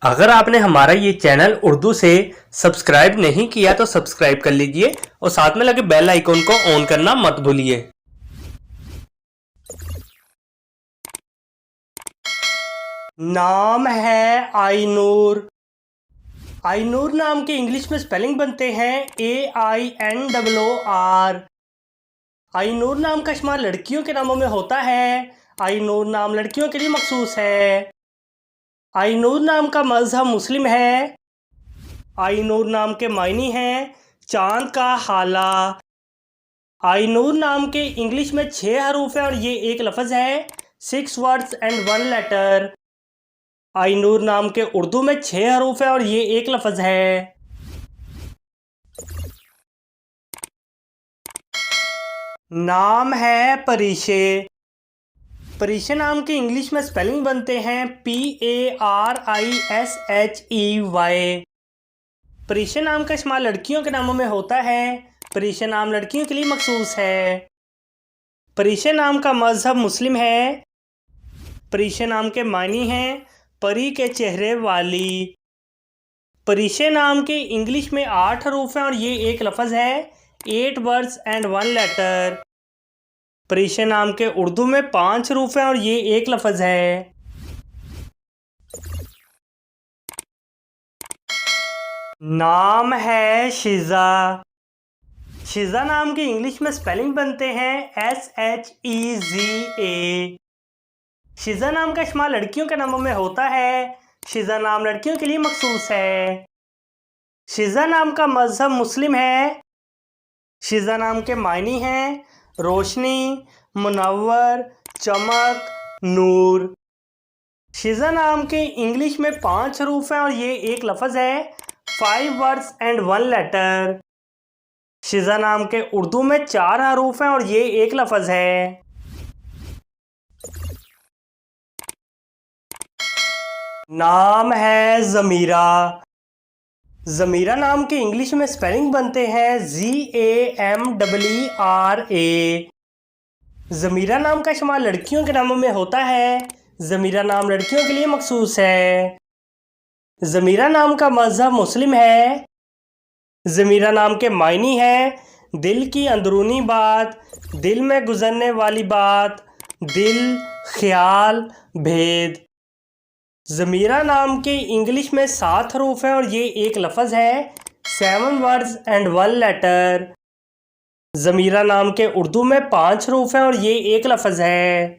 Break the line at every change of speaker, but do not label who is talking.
अगर आपने हमारा ये चैनल उर्दू से सब्सक्राइब नहीं किया तो सब्सक्राइब कर लीजिए और साथ में लगे बेल आइकॉन को ऑन करना मत भूलिए। नाम है आइनूर। आइनूर नाम के इंग्लिश में स्पेलिंग बनते हैं AINOOR। आइनूर नाम का इस्तेमाल लड़कियों के नामों में होता है। आइनूर नाम लड़कियों के लिए मखसूस है। आइनूर नाम का मज़हब मुस्लिम है। आइनूर नाम के मायने हैं चांद का हाला। आइनूर नाम के इंग्लिश में 6 हरूफ है और ये एक लफ्ज़ है, 6 वर्ड्स एंड 1 लेटर। आइनूर नाम के उर्दू में 6 हरूफ है और ये एक लफ्ज़ है। नाम है परीशे। परीशे नाम के इंग्लिश में स्पेलिंग बनते हैं PARISHEY। परीशे नाम का इस्तेमाल लड़कियों के नामों में होता है। परीशे नाम लड़कियों के लिए मखसूस है। परीशे नाम का मज़हब मुस्लिम है। परीशे नाम के मानी हैं परी के चेहरे वाली। परीशे नाम के इंग्लिश में 8 हरूफ हैं और ये एक लफ्ज़ है, 8 वर्ड्स एंड 1 लेटर। परीशे नाम के उर्दू में 5 हरूफ हैं और ये एक लफ्ज़ है। नाम है शिज़ा। शिज़ा नाम के इंग्लिश में स्पेलिंग बनते हैं SHEZA। शिज़ा नाम का इस्तेमाल लड़कियों के नामों में होता है। शिज़ा नाम लड़कियों के लिए मखसूस है। शिज़ा नाम का मज़हब मुस्लिम है। शिज़ा नाम के मायने हैं रोशनी, मुनव्वर, चमक, नूर। शिज़ा नाम के इंग्लिश में 5 हरूफ हैं और ये एक लफ्ज़ है, 5 वर्ड्स एंड 1 लेटर। शिज़ा नाम के उर्दू में 4 हरूफ हैं और ये एक लफ्ज़ है। नाम है ज़मीरा। ज़मीरा नाम के इंग्लिश में स्पेलिंग बनते हैं ZAMEERA। ज़मीरा नाम का इस्तेमाल लड़कियों के नामों में होता है। ज़मीरा नाम लड़कियों के लिए मखसूस है। ज़मीरा नाम का मज़हब मुस्लिम है। ज़मीरा नाम के मायने हैं दिल की अंदरूनी बात, दिल में गुजरने वाली बात, दिल, ख्याल, भेद। ज़मीरा नाम के इंग्लिश में 7 हरूफ हैं और ये एक लफ्ज़ है, 7 वर्ड्स एंड 1 लेटर। ज़मीरा नाम के उर्दू में 5 हरूफ हैं और ये एक लफ्ज़ है।